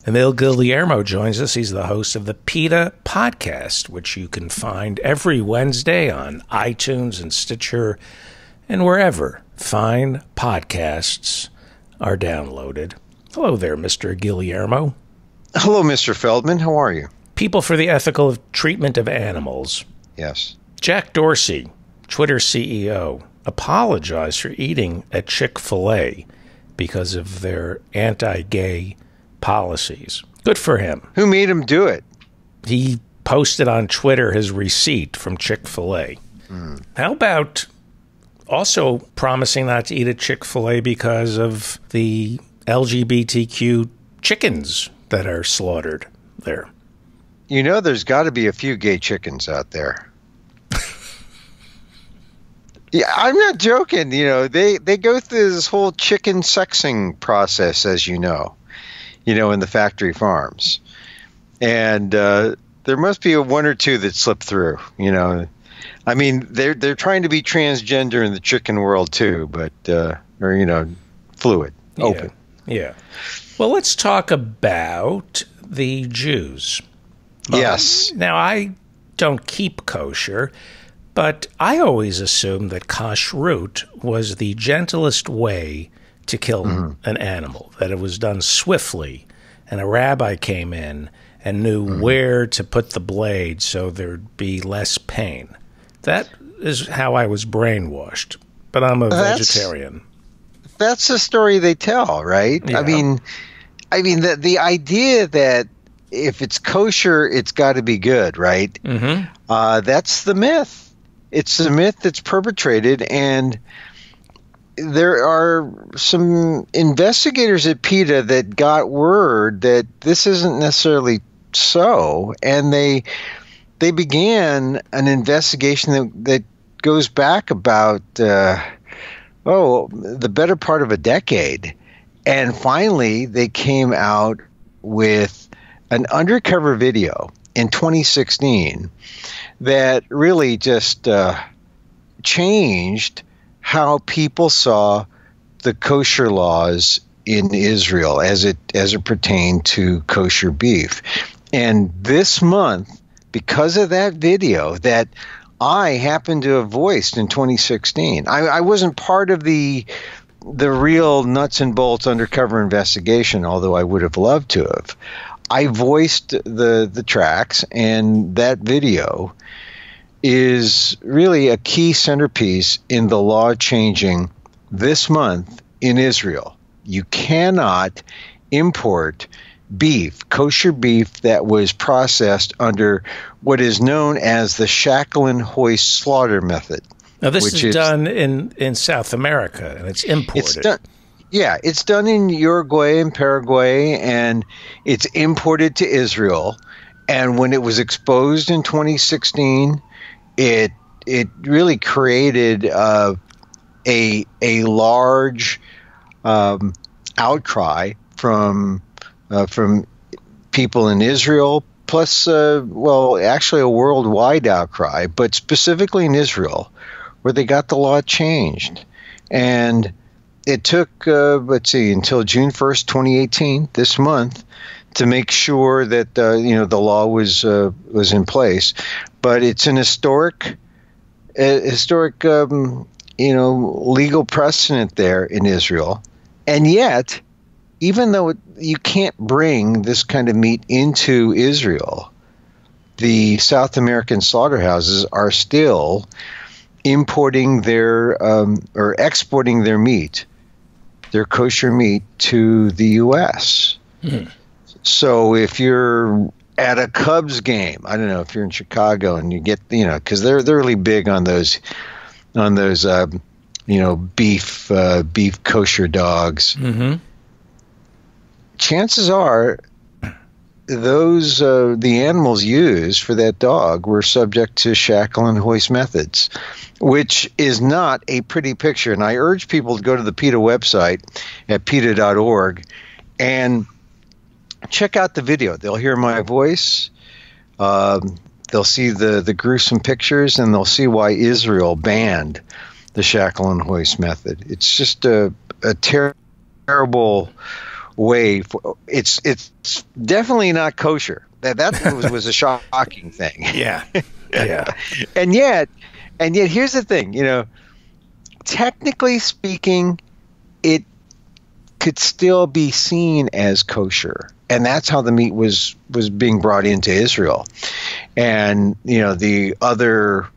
Emil Guillermo joins us. He's the host of the PETA podcast, which you can find every Wednesday on iTunes and Stitcher and wherever fine podcasts are downloaded. Hello there, Mr. Guillermo. Hello, Mr. Feldman. How are you? People for the Ethical Treatment of Animals. Yes. Jack Dorsey, Twitter CEO, apologized for eating at Chick-fil-A because of their anti-gay policies. Good for him. Who made him do it? He posted on Twitter his receipt from Chick-fil-A. How about also promising not to eat at Chick-fil-A because of the LGBTQ chickens that are slaughtered there? You know, there's got to be a few gay chickens out there. Yeah, I'm not joking. You know, they go through this whole chicken sexing process, as you know, in the factory farms. And there must be one or two that slip through, I mean, they're trying to be transgender in the chicken world too, but, fluid, open. Yeah. Well, let's talk about the Jews. Yes. Now, I don't keep kosher, but I always assumed that kashrut was the gentlest way to kill an animal, that it was done swiftly, and a rabbi came in and knew where to put the blade so there'd be less pain. That is how I was brainwashed, but I'm a vegetarian. That's the story they tell, right? Yeah. I mean, the idea that if it's kosher, it's got to be good, right? That's the myth. It's the myth that's perpetrated, and there are some investigators at PETA that got word that this isn't necessarily so, and they began an investigation that goes back about the better part of a decade, and finally they came out with an undercover video in 2016 that really just changed how people saw the kosher laws in Israel as it pertained to kosher beef. And this month, because of that video that I happened to have voiced in 2016, I wasn't part of the real nuts and bolts undercover investigation, although I would have loved to have. I voiced the tracks, and that video is really a key centerpiece in the law changing this month in Israel. You cannot import beef, kosher beef that was processed under what is known as the Shacklin-Hoist slaughter method. Now, this is done in South America, and it's imported. It's done in Uruguay and Paraguay, and it's imported to Israel. And when it was exposed in 2016, it really created a large outcry from people in Israel, plus actually a worldwide outcry, but specifically in Israel, where they got the law changed. And it took, until June 1st, 2018, this month, to make sure that the law was in place. But it's an historic legal precedent there in Israel. And yet, even though you can't bring this kind of meat into Israel, the South American slaughterhouses are still importing or exporting their meat, their kosher meat, to the U.S. So if you're at a Cubs game, I don't know if you're in Chicago and you get, because they're really big on those beef kosher dogs. Chances are those the animals used for that dog were subject to Shacklin-Hoist methods, which is not a pretty picture. And I urge people to go to the PETA website at PETA.org and check out the video. They'll hear my voice. They'll see the gruesome pictures, and they'll see why Israel banned the Shacklin-Hoist method. It's just a terrible way. It's definitely not kosher. That was a shocking thing. Yeah, yeah. and yet here's the thing. Technically speaking, it could still be seen as kosher, and that's how the meat was being brought into Israel. And the other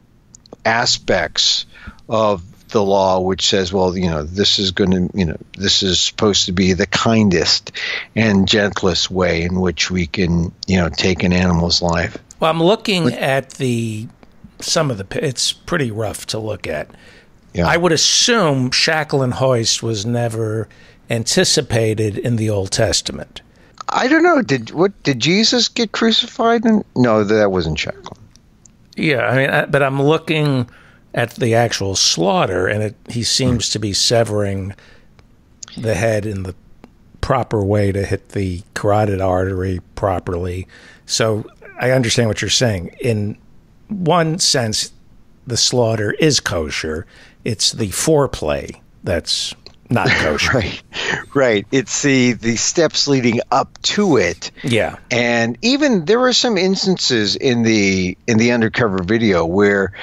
aspects of the law, which says, well, this is this is supposed to be the kindest and gentlest way in which we can, take an animal's life. Well, I'm looking at it's pretty rough to look at. Yeah. I would assume shackle and hoist was never anticipated in the Old Testament. I don't know. Did Jesus get crucified? No, that wasn't shackle. Yeah, I mean, but I'm looking at the actual slaughter, and he seems to be severing the head in the proper way to hit the carotid artery properly. So I understand what you're saying. In one sense, the slaughter is kosher. It's the foreplay that's not kosher. Right. It's the steps leading up to it. Yeah. And even there were some instances in the undercover video where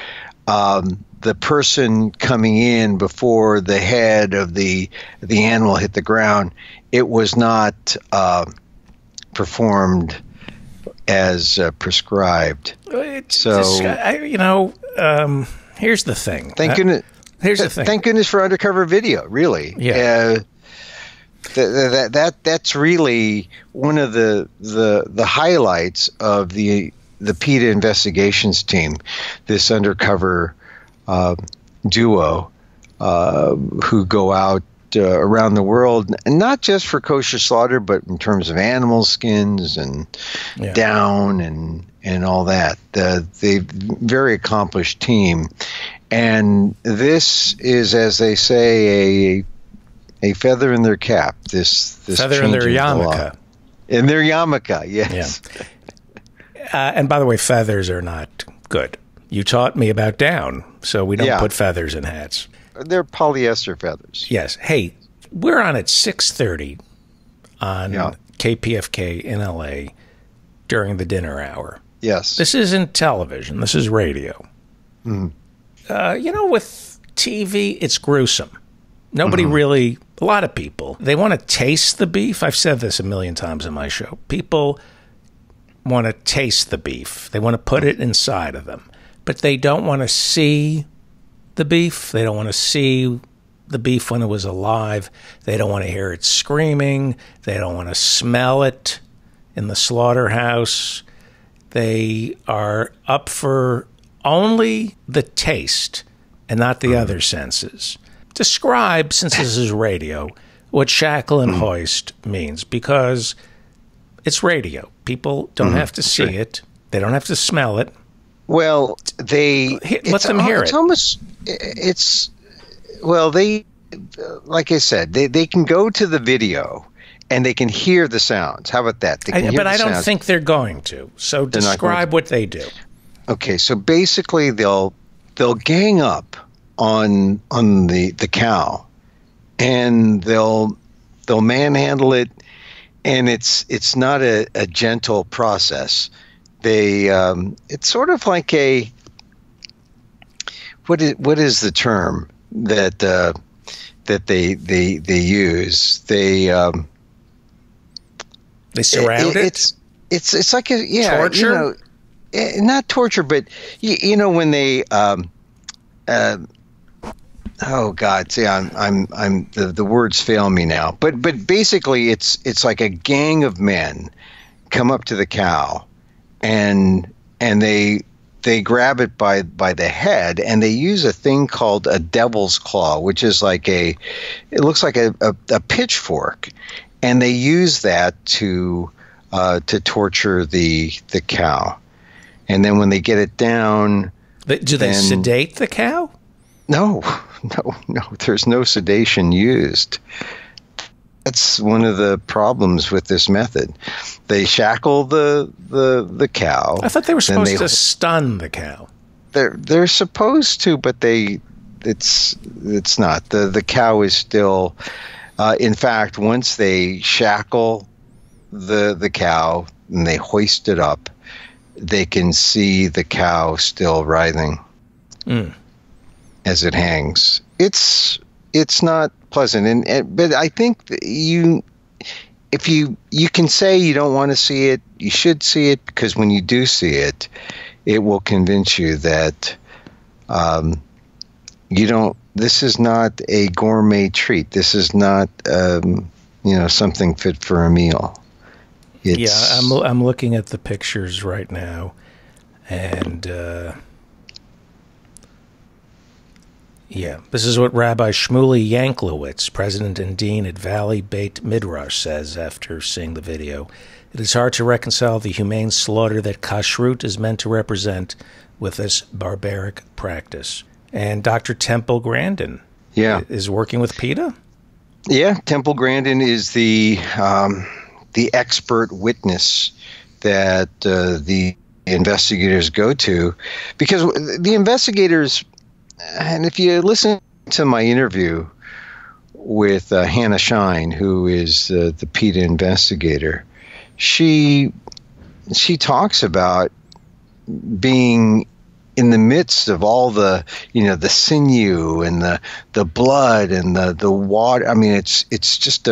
the person coming in before the head of the animal hit the ground, it was not performed as prescribed. Here's the thing. Thank goodness. Here's the thing. Thank goodness for undercover video. Really. Yeah. That's really one of the highlights of the PETA investigations team. This undercover duo who go out around the world, and not just for kosher slaughter, but in terms of animal skins and down and all that. The very accomplished team, and this is, as they say, a feather in their cap. This feather in their yarmulke. In their yarmulke, yes. Yeah. And by the way, feathers are not good. You taught me about down, so we don't put feathers in hats. They're polyester feathers. Yes. Hey, we're on at 6:30 on KPFK in LA during the dinner hour. Yes. This isn't television. This is radio. Mm. With TV, it's gruesome. Nobody really, a lot of people, they want to taste the beef. I've said this a million times on my show. People want to taste the beef. They want to put it inside of them. But they don't want to see the beef. They don't want to see the beef when it was alive. They don't want to hear it screaming. They don't want to smell it in the slaughterhouse. They are up for only the taste and not the other senses. Describe, since this is radio, what shackle and hoist means, because it's radio. People don't have to see it. They don't have to smell it. Well, let them hear it. Like I said, they can go to the video and they can hear the sounds. How about that? But I don't think they're going to. So describe what they do. Okay, so basically they'll gang up on the cow, and they'll manhandle it, and it's not a gentle process. It's sort of like what is the term that they use? They surround it. It's like torture. Not torture, but when they oh God, see, I'm the words fail me now. But basically, it's like a gang of men come up to the cow, and they grab it by the head, and they use a thing called a devil's claw, which is like it looks like a pitchfork, and they use that to torture the cow, and then when they get it down, do they sedate the cow? No. There's no sedation used. That's one of the problems with this method. They shackle the cow. I thought they were supposed to stun the cow. They're supposed to, but it's not. The cow is still In fact, once they shackle the cow and they hoist it up, they can see the cow still writhing as it hangs. It's not pleasant, but I think if you can say you don't want to see it, you should see it, because when you do see it, it will convince you that you don't. This is not a gourmet treat. This is not something fit for a meal. I'm looking at the pictures right now, and this is what Rabbi Shmuley Yanklowitz, president and dean at Valley Beit Midrash, says after seeing the video. It is hard to reconcile the humane slaughter that kashrut is meant to represent with this barbaric practice. And Dr. Temple Grandin is working with PETA? Yeah, Temple Grandin is the expert witness that the investigators go to, because the investigators, and if you listen to my interview with Hannah Shine, who is the PETA investigator, she talks about being in the midst of all the the sinew and the blood and the water. I mean, it's just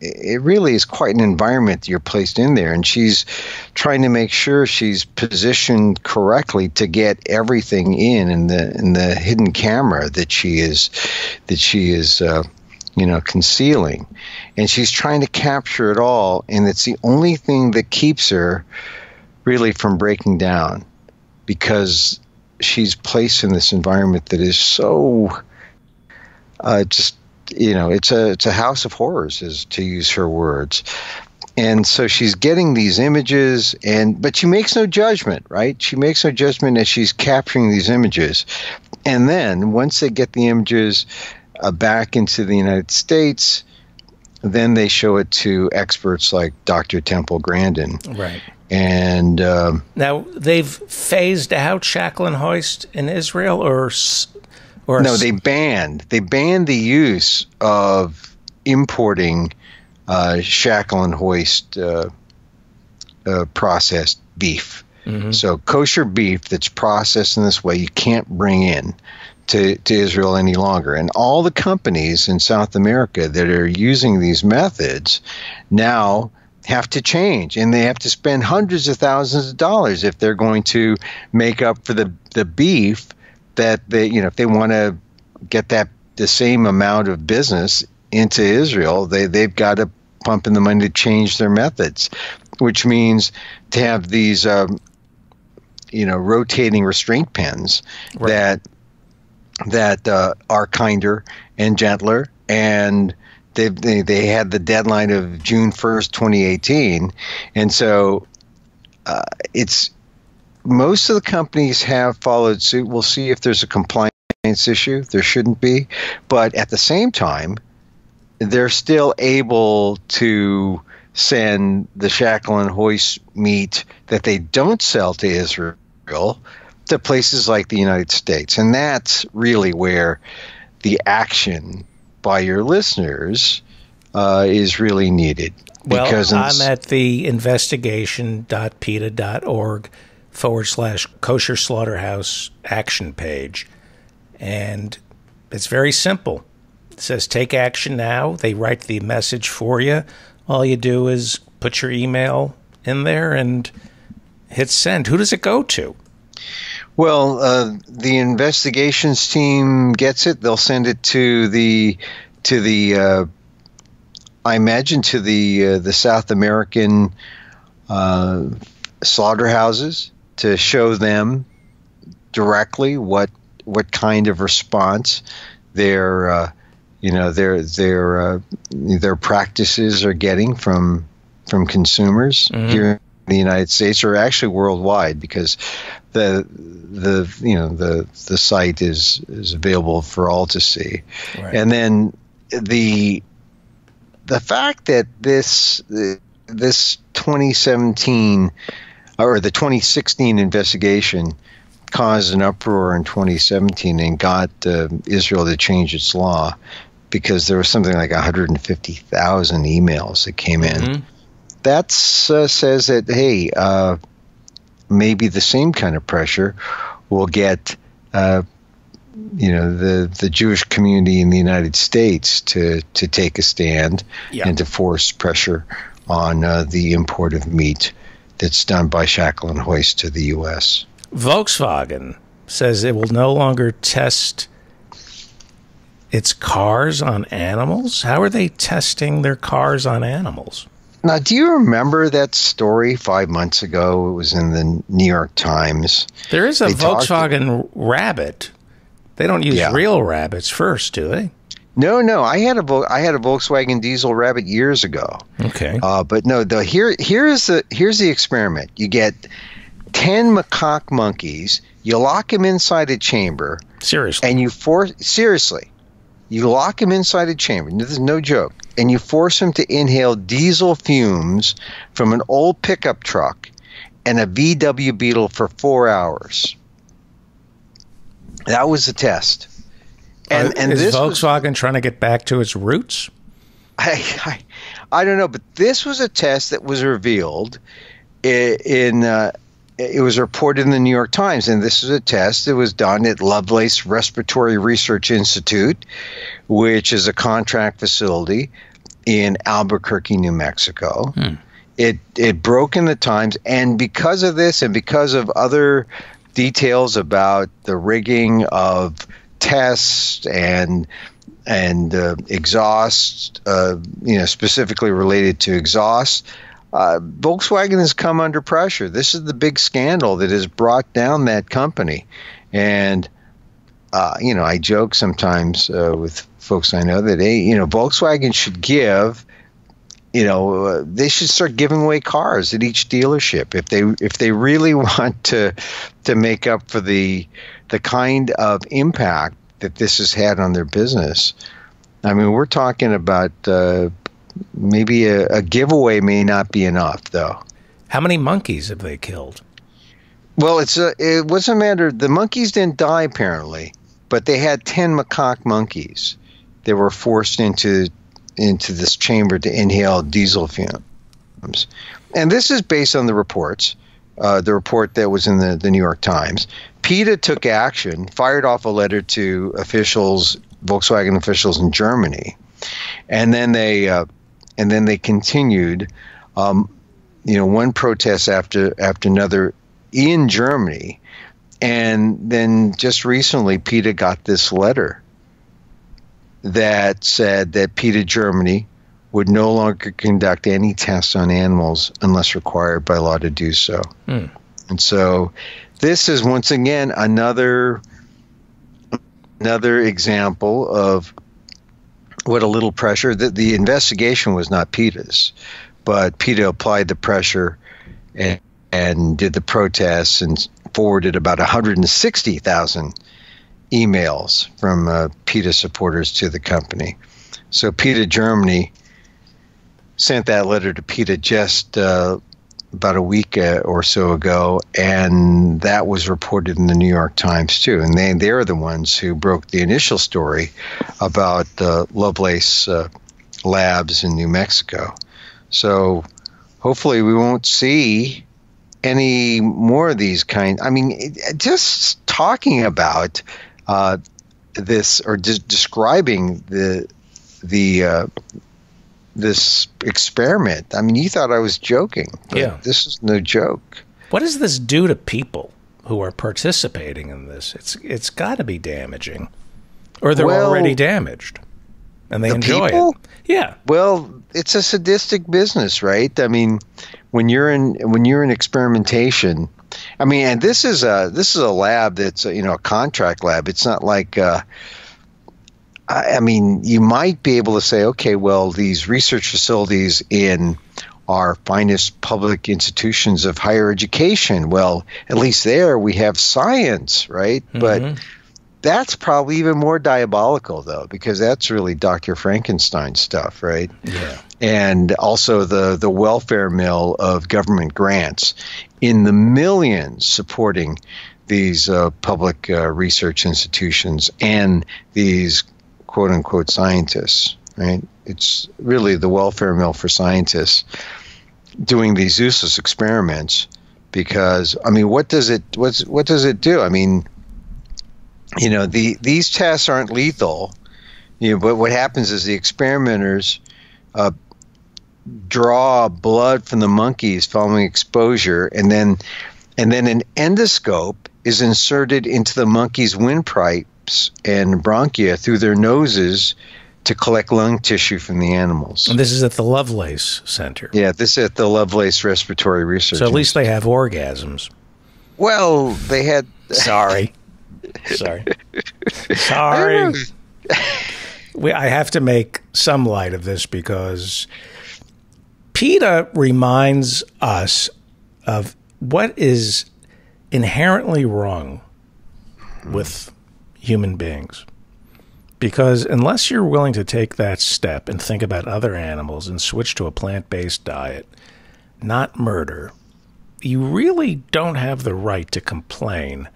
it really is quite an environment you're placed in there, and she's trying to make sure she's positioned correctly to get everything in the hidden camera that she is concealing, and she's trying to capture it all, and it's the only thing that keeps her really from breaking down, because she's placed in this environment that is so it's a house of horrors, is to use her words. And so she's getting these images, but she makes no judgment, right? She makes no judgment as she's capturing these images. And then once they get the images back into the United States, then they show it to experts like Dr. Temple Grandin. Right. And now they've phased out shackle and hoist in Israel, or no? They banned the use of importing shackle and hoist processed beef. Mm-hmm. So kosher beef that's processed in this way, you can't bring in to Israel any longer. And all the companies in South America that are using these methods now have to change, and they have to spend hundreds of thousands of dollars if they're going to make up for the beef that they, if they want to get the same amount of business into Israel, they've got to pump in the money to change their methods, which means to have these rotating restraint pens that are kinder and gentler, and they had the deadline of June 1st, 2018, and so it's most of the companies have followed suit. We'll see if there's a compliance issue. There shouldn't be, but at the same time, they're still able to send the shackle and hoist meat that they don't sell to Israel to places like the United States, and that's really where the action by your listeners is really needed. Well, I'm at the investigation.peta.org/kosher slaughterhouse action page, and it's very simple. It says take action now. They write the message for you. All you do is put your email in there and hit send. Who does it go to? Well, the investigations team gets it. They'll send it to the I imagine to the South American slaughterhouses, to show them directly what kind of response their practices are getting from consumers here in the United States, or actually worldwide, because the site is available for all to see. Right. And then the fact that this 2017 or the 2016 investigation caused an uproar in 2017 and got Israel to change its law, because there was something like 150,000 emails that came in. That says that, hey, maybe the same kind of pressure will get the Jewish community in the United States to take a stand and to force pressure on the import of meat that's done by Shackle and Hoist to the U.S. Volkswagen says it will no longer test its cars on animals. How are they testing their cars on animals? Now, do you remember that story 5 months ago? It was in the New York Times. There is a Volkswagen Rabbit. They don't use real rabbits first, do they? No. I had a Volkswagen Diesel Rabbit years ago. Okay. But no, here's the experiment. You get 10 macaque monkeys. You lock them inside a chamber. Seriously. And you lock them inside a chamber. This is no joke. And you force them to inhale diesel fumes from an old pickup truck and a VW Beetle for 4 hours. That was the test. And is this Volkswagen trying to get back to its roots? I don't know, but this was a test that was revealed it was reported in the New York Times, and this is a test that was done at Lovelace Respiratory Research Institute, which is a contract facility in Albuquerque, New Mexico. It broke in the Times, and because of this and because of other details about the rigging of tests and exhaust, specifically related to exhaust, Volkswagen has come under pressure. This is the big scandal that has brought down that company. And, I joke sometimes with folks I know that, Volkswagen should give, they should start giving away cars at each dealership if they really want to make up for the kind of impact that this has had on their business. I mean, we're talking about maybe a giveaway may not be enough, though. How many monkeys have they killed? Well, it was a matter. The monkeys didn't die apparently, but they had 10 macaque monkeys. They were forced into this chamber to inhale diesel fumes, and this is based on the reports. The report that was in the New York Times. PETA took action, fired off a letter to Volkswagen officials in Germany, and then they continued, one protest after another in Germany, and then just recently PETA got this letter that said that PETA Germany would no longer conduct any tests on animals unless required by law to do so. And so this is once again another example of what a little pressure. The investigation was not PETA's, but PETA applied the pressure and did the protests and forwarded about 160,000 emails from PETA supporters to the company. So PETA Germany sent that letter to PETA just about a week or so ago, and that was reported in the New York Times too. And they're the ones who broke the initial story about Lovelace Labs in New Mexico. So hopefully we won't see any more of these kind. I mean, just talking about this or describing this experiment. I mean, you thought I was joking. But this is no joke. What does this do to people who are participating in this? It's got to be damaging, or they're already damaged, and they enjoy it. Yeah. Well, it's a sadistic business, right? I mean, when you're in experimentation, I mean, and this is a lab that's a contract lab. It's not like. I mean, you might be able to say, okay, well, these research facilities in our finest public institutions of higher education, well, at least there we have science, right? Mm-hmm. But that's probably even more diabolical, though, because that's really Dr. Frankenstein stuff, right? Yeah. And also the welfare mill of government grants in the millions supporting these public research institutions and these quote unquote scientists, right? It's really the welfare mill for scientists doing these useless experiments. Because I mean, what does it do? I mean, you know, these tests aren't lethal, you know, but what happens is the experimenters draw blood from the monkeys following exposure, and then an endoscope is inserted into the monkeys' windpipes and bronchia through their noses to collect lung tissue from the animals. And this is at the Lovelace Center. Yeah, this is at the Lovelace Respiratory Research. So at least they have orgasms. Well, they had... Sorry. I have to make some light of this because PETA reminds us of what is inherently wrong with human beings. Because unless you're willing to take that step and think about other animals and switch to a plant-based diet, not murder, you really don't have the right to complain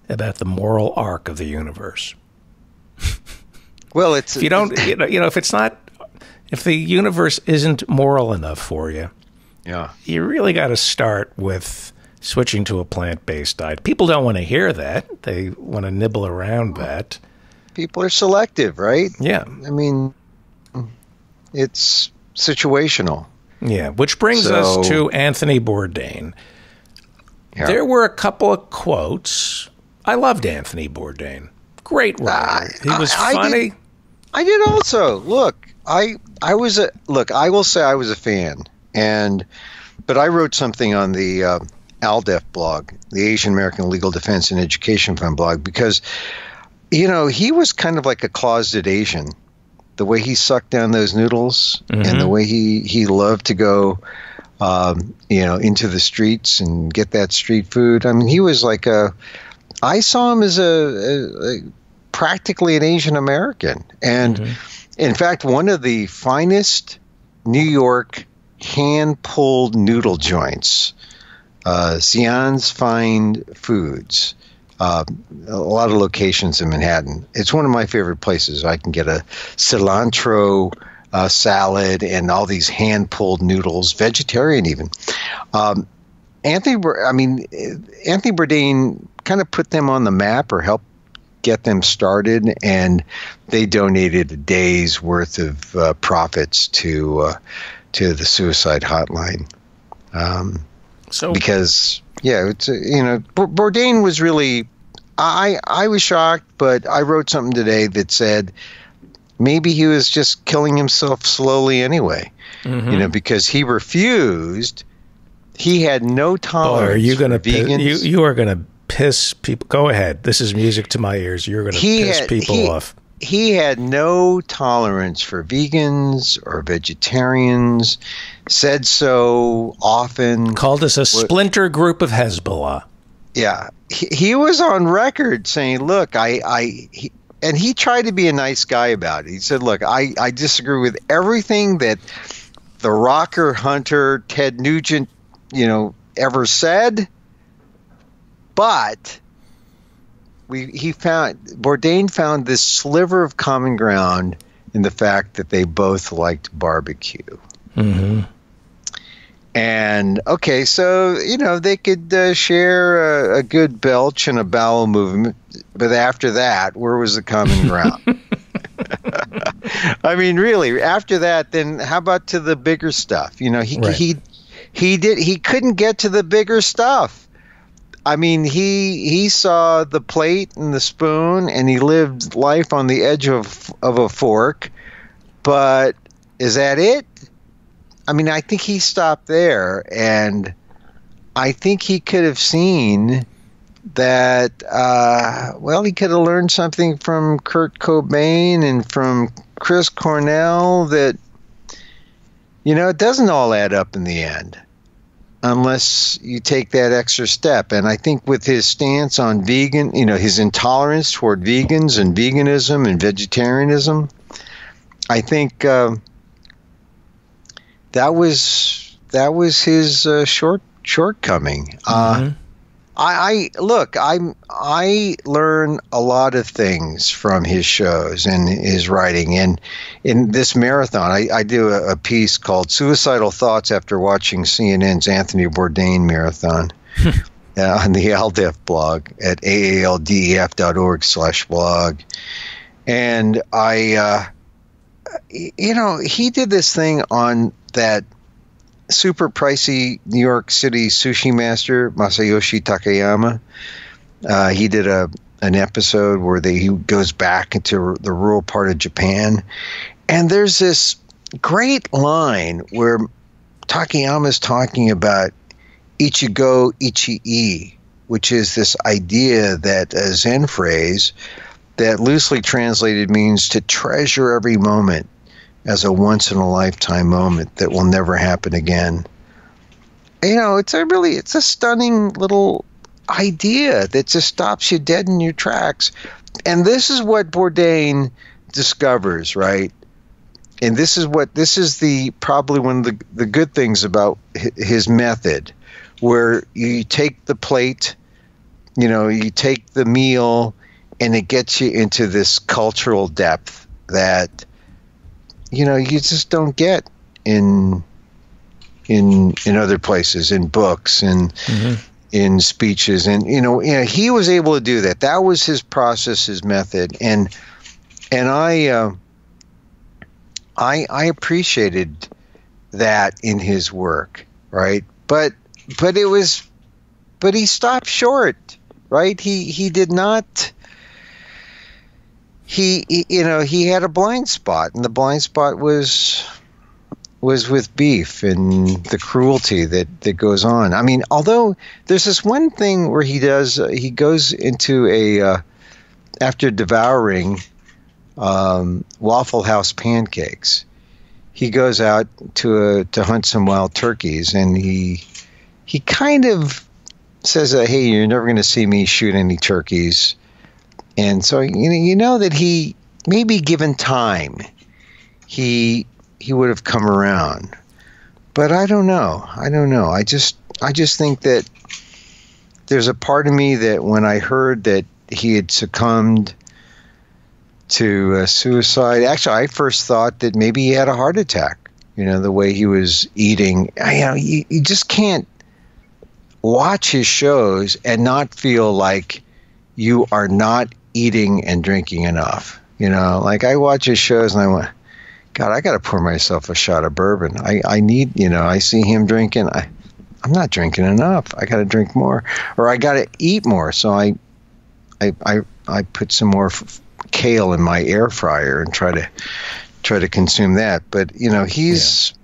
about the moral arc of the universe. Well, it's... If you don't, if the universe isn't moral enough for you, yeah, you really got to start with switching to a plant-based diet. People don't want to hear that. They want to nibble around that. People are selective, right? Yeah. I mean, it's situational. Yeah, which brings us to Anthony Bourdain. Yeah. There were a couple of quotes. I loved Anthony Bourdain. Great writer. He was funny. I did also. Look, I will say I was a fan, but I wrote something on the ALDEF blog, the Asian American Legal Defense and Education Fund blog, because you know, he was kind of like a closeted Asian. The way he sucked down those noodles, and the way he loved to go, you know, into the streets and get that street food. I mean, he was like I saw him as a practically an Asian American. And in fact, one of the finest New York hand-pulled noodle joints, Xi'an's Fine Foods, a lot of locations in Manhattan. It's one of my favorite places. I can get a cilantro salad and all these hand-pulled noodles, vegetarian even. Anthony Bourdain kind of put them on the map or helped get them started, and they donated a day's worth of profits to the suicide hotline. Because it's Bourdain was really. I was shocked, but I wrote something today that said maybe he was just killing himself slowly anyway. You know, because he refused. He had no tolerance. Are you going to vegans? You are going to piss people? Go ahead. This is music to my ears. You're going to piss people off. He had no tolerance for vegans or vegetarians. Said so often. Called us a splinter group of Hezbollah. Yeah, he was on record saying, "Look, and he tried to be a nice guy about it. He said, "Look, I disagree with everything that the rocker hunter Ted Nugent, ever said, but Bourdain found this sliver of common ground in the fact that they both liked barbecue." And okay, so they could share a good belch and a bowel movement, but after that, where was the common ground? I mean, really, after that, then how about to the bigger stuff? He couldn't get to the bigger stuff. I mean, he saw the plate and the spoon, and he lived life on the edge of a fork. But is that it? I mean, I think he stopped there, and I think he could have seen that, he could have learned something from Kurt Cobain and from Chris Cornell that, it doesn't all add up in the end unless you take that extra step. And I think with his stance on vegan, his intolerance toward vegans and veganism and vegetarianism, I think that was his shortcoming. I learn a lot of things from his shows and his writing. And in this marathon, I do a piece called "Suicidal Thoughts After Watching CNN's Anthony Bourdain Marathon" on the ALDEF blog at aaldef.org/blog. And he did this thing on that super pricey New York City sushi master, Masayoshi Takayama. He did an episode where he goes back into the rural part of Japan. And there's this great line where Takayama's talking about Ichigo Ichi-e, which is this idea that a Zen phrase that loosely translated means to treasure every moment as a once-in-a-lifetime moment that will never happen again. It's a stunning little idea that just stops you dead in your tracks. And this is what Bourdain discovers, right? And this is probably one of the good things about his method, where you take the plate, you take the meal, and it gets you into this cultural depth that you just don't get in other places, in books and in speeches. And he was able to do that. That was his process, his method, and I appreciated that in his work, right? But he stopped short, right? He did not. He had a blind spot, and the blind spot was with beef and the cruelty that goes on. I mean, although there's this one thing where he goes into after devouring Waffle House pancakes, he goes out to hunt some wild turkeys, and he kind of says, "Hey, you're never going to see me shoot any turkeys." And so that he, maybe given time, he would have come around. But I don't know. I just think that there's a part of me that when I heard that he had succumbed to suicide, actually I first thought that maybe he had a heart attack. The way he was eating. You just can't watch his shows and not feel like you are not eating and drinking enough. Like I watch his shows and I went, God, I got to pour myself a shot of bourbon. I need, I see him drinking. I'm not drinking enough. I got to drink more, or I got to eat more. So I put some more kale in my air fryer and try to consume that. But he's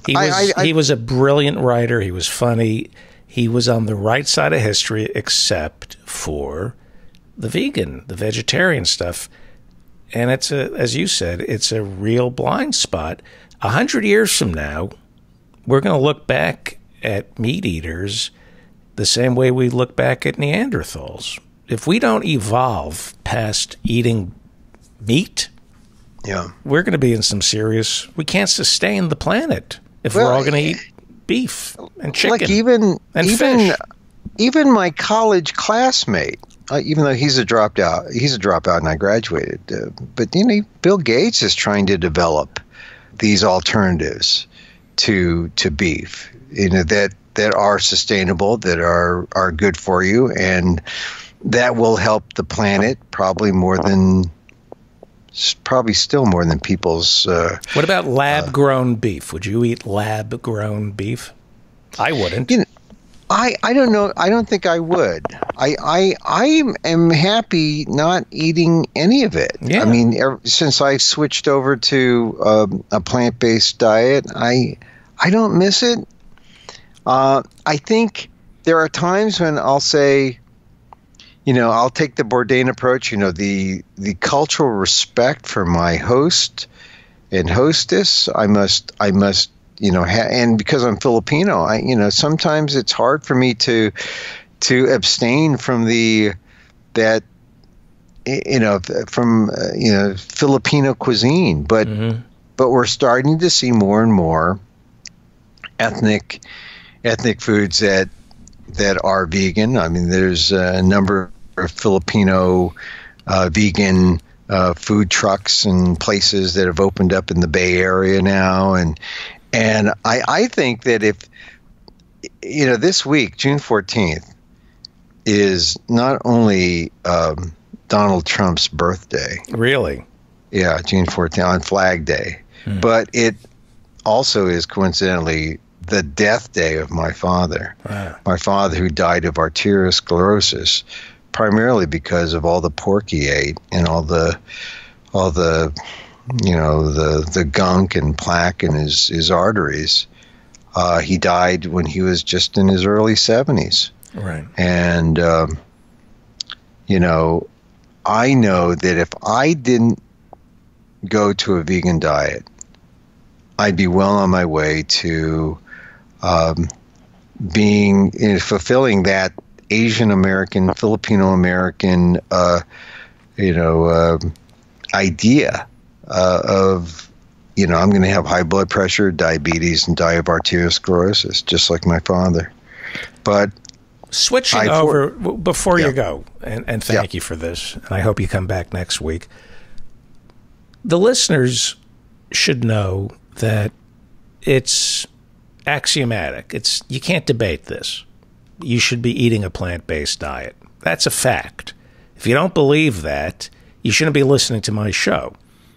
he was a brilliant writer. He was funny. He was on the right side of history, except for the vegetarian stuff. And it's as you said, it's a real blind spot. 100 years from now, we're going to look back at meat eaters the same way we look back at Neanderthals. If we don't evolve past eating meat, we're going to be in some serious. We can't sustain the planet if we're all going to eat beef and chicken, like and fish. Even my college classmate, even though he's a dropout, and I graduated. But Bill Gates is trying to develop these alternatives to beef, that are sustainable, that are good for you, and that will help the planet probably still more than people's. What about lab-grown beef? Would you eat lab-grown beef? I wouldn't. I don't know. I don't think I would. I am happy not eating any of it. Yeah. I mean, since I switched over to a plant-based diet, I don't miss it. I think there are times when I'll say, I'll take the Bourdain approach. The cultural respect for my host and hostess. I must. And because I'm Filipino, sometimes it's hard for me to abstain from Filipino cuisine. But we're starting to see more and more ethnic foods that that are vegan. I mean, there's a number of Filipino vegan food trucks and places that have opened up in the Bay Area now, and I think that if this week, June 14th, is not only Donald Trump's birthday. Really? Yeah, June 14th on Flag Day, but it also is coincidentally the death day of my father. My father, who died of arteriosclerosis, primarily because of all the pork he ate and all the gunk and plaque in his arteries. He died when he was just in his early 70s. Right. And I know that if I didn't go to a vegan diet, I'd be well on my way to fulfilling that Asian American, Filipino American, idea of, I'm going to have high blood pressure, diabetes, and die of arteriosclerosis, just like my father. But switching over before you go, and thank you for this, and I hope you come back next week. The listeners should know that it's axiomatic. You can't debate this. You should be eating a plant-based diet. That's a fact. If you don't believe that, you shouldn't be listening to my show,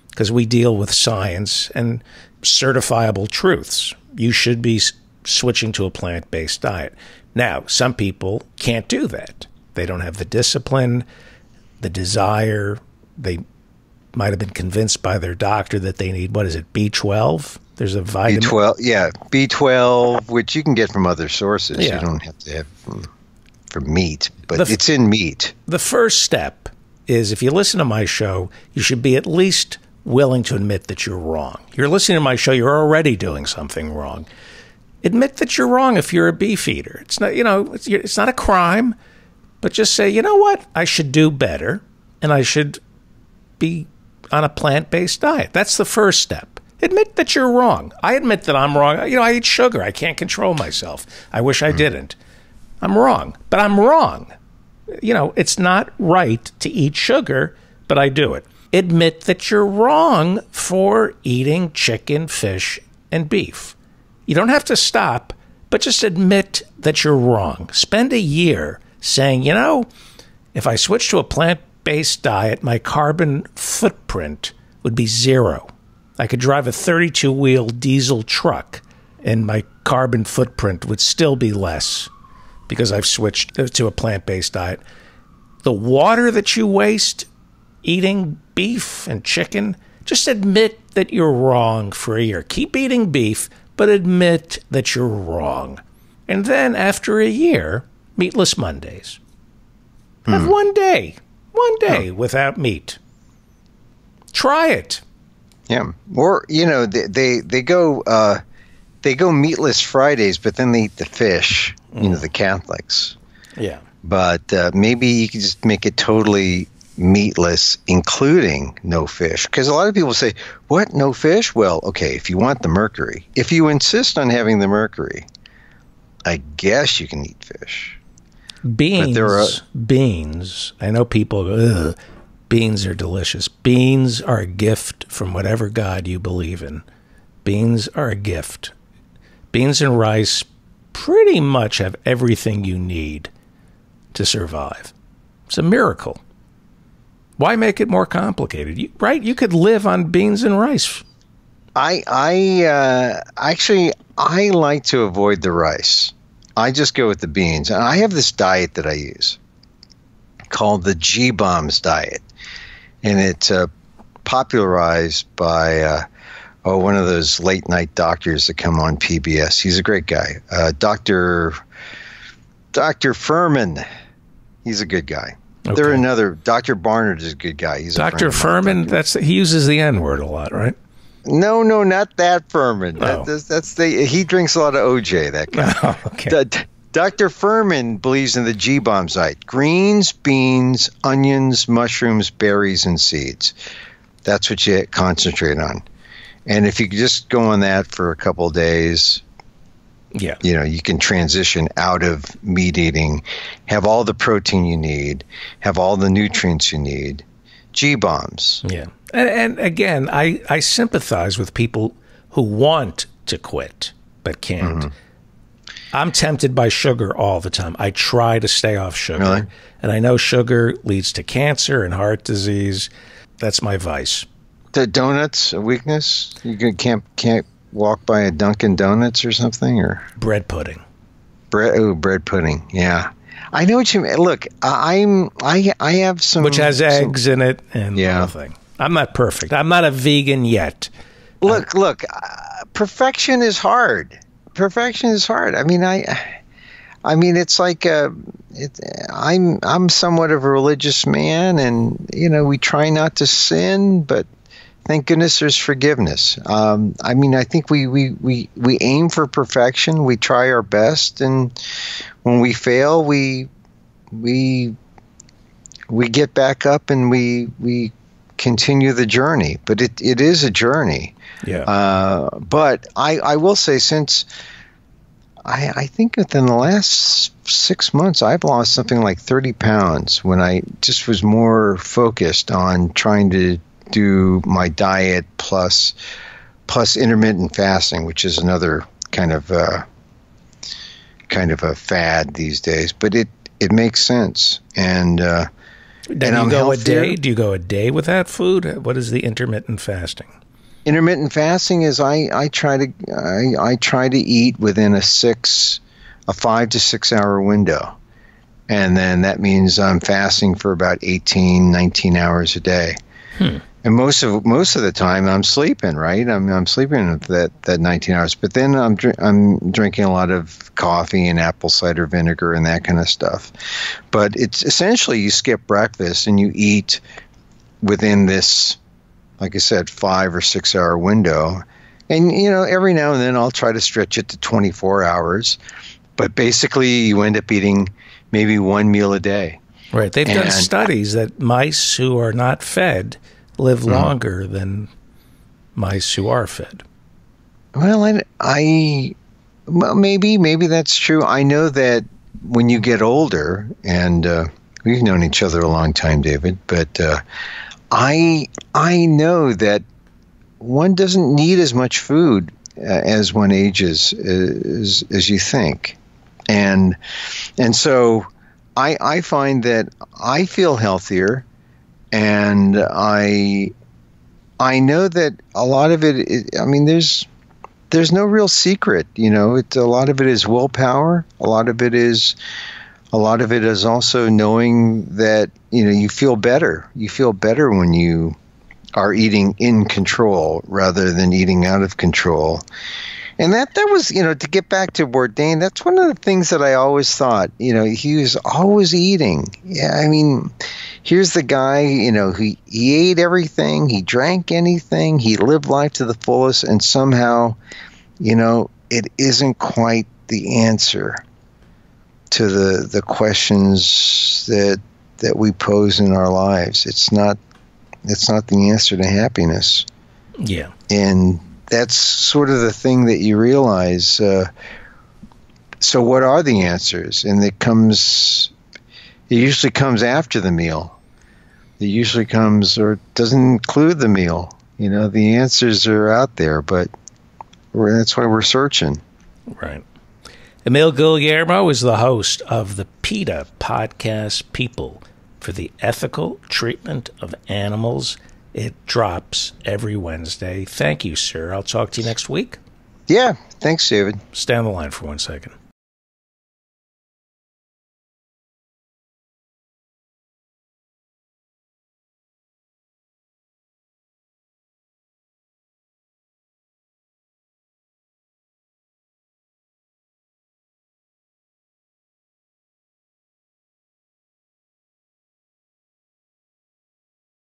because we deal with science and certifiable truths. You should be switching to a plant-based diet. Now, some people can't do that. They don't have the discipline, the desire. They might have been convinced by their doctor that they need, B12? There's a vitamin. B12, which you can get from other sources. Yeah. You don't have to have from meat, but it's in meat. The first step is, if you listen to my show, you should be at least willing to admit that you're wrong. You're listening to my show, you're already doing something wrong. Admit that you're wrong if you're a beef eater. It's not, it's not a crime, but just say, you know what? I should do better, and I should be on a plant-based diet. That's the first step. Admit that you're wrong. I admit that I'm wrong. I eat sugar. I can't control myself. I wish I didn't. I'm wrong, but I'm wrong. It's not right to eat sugar, but I do it. Admit that you're wrong for eating chicken, fish, and beef. You don't have to stop, but just admit that you're wrong. Spend a year saying, if I switch to a plant-based diet, my carbon footprint would be 0. I could drive a 32-wheel diesel truck, and my carbon footprint would still be less because I've switched to a plant-based diet. The water that you waste eating beef and chicken, just admit that you're wrong for a year. Keep eating beef, but admit that you're wrong. And then after a year, meatless Mondays. Have one day without meat. Try it. Yeah. Or, they go meatless Fridays, but then they eat the fish, the Catholics. Yeah. But maybe you could just make it totally meatless, including no fish. Because a lot of people say, what, no fish? Well, okay, if you want the mercury. If you insist on having the mercury, I guess you can eat fish. Beans. I know people go, ugh, beans are delicious. Beans are a gift from whatever God you believe in. Beans are a gift. Beans and rice pretty much have everything you need to survive. It's a miracle. Why make it more complicated? You could live on beans and rice. I like to avoid the rice. I just go with the beans. And I have this diet that I use called the G-Bombs diet. And it's popularized by one of those late night doctors that come on PBS. He's a great guy. Dr. Furman. He's a good guy. Okay. There's another, Dr. Barnard is a good guy. He's Dr. Furman, he uses the N-word a lot, right? No, not that Furman. Oh. He drinks a lot of OJ, that guy. Oh, okay. Dr. Furman believes in the G-Bombs diet. Greens, beans, onions, mushrooms, berries, and seeds. That's what you concentrate on. And if you could just go on that for a couple of days, Yeah. You can transition out of meat eating, have all the protein you need, have all the nutrients you need. G-bombs. Yeah. And again, I sympathize with people who want to quit but can't. I'm tempted by sugar all the time. I try to stay off sugar. Really? And I know sugar leads to cancer and heart disease. That's my vice. The donuts, a weakness? You can't walk by a Dunkin' Donuts or something? Or bread pudding. Bread pudding, yeah. I know what you mean. Look, I have some... Which has eggs in it and the whole thing. I'm not perfect. I'm not a vegan yet. Look, perfection is hard. Perfection is hard. I mean, it's like I'm somewhat of a religious man, and we try not to sin, but thank goodness there's forgiveness. I think we aim for perfection. We try our best, and when we fail, we get back up and we continue the journey. But it is a journey. Yeah. But I will say, since I think within the last 6 months, I've lost something like 30 pounds when I just was more focused on trying to do my diet plus intermittent fasting, which is another kind of a fad these days. But it makes sense. And Do you go a day? Do you go a day without food? What is the intermittent fasting? Intermittent fasting is I try to eat within a 5 to 6 hour window, and then that means I'm fasting for about 18, 19 hours a day. And most of the time I'm sleeping. Right, I'm sleeping that 19 hours. But then I'm drinking a lot of coffee and apple cider vinegar and that kind of stuff. But it's essentially you skip breakfast and you eat within this, like I said, 5 or 6 hour window. And, every now and then I'll try to stretch it to 24 hours. But basically you end up eating maybe one meal a day. Right. They've done studies that mice who are not fed live longer than mice who are fed. Well, maybe that's true. I know that when you get older, and we've known each other a long time, David, but I know that one doesn't need as much food as one ages as you think, and so I find that I feel healthier, and I know that a lot of it. There's no real secret, a lot of it is willpower. A lot of it is also knowing that, you feel better. You feel better when you are eating in control rather than eating out of control. And that was, to get back to Bourdain, that's one of the things that I always thought, he was always eating. Yeah, here's the guy, he ate everything, he drank anything, he lived life to the fullest, and somehow, it isn't quite the answer to the questions that we pose in our lives. It's not the answer to happiness. Yeah. And that's sort of the thing that you realize. So what are the answers? And it usually comes after the meal. It usually comes, or doesn't include the meal. The answers are out there, but that's why we're searching. Right. Emil Guillermo is the host of the PETA podcast, People for the Ethical Treatment of Animals. It drops every Wednesday. Thank you, sir. I'll talk to you next week. Yeah. Thanks, David. Stay on the line for 1 second.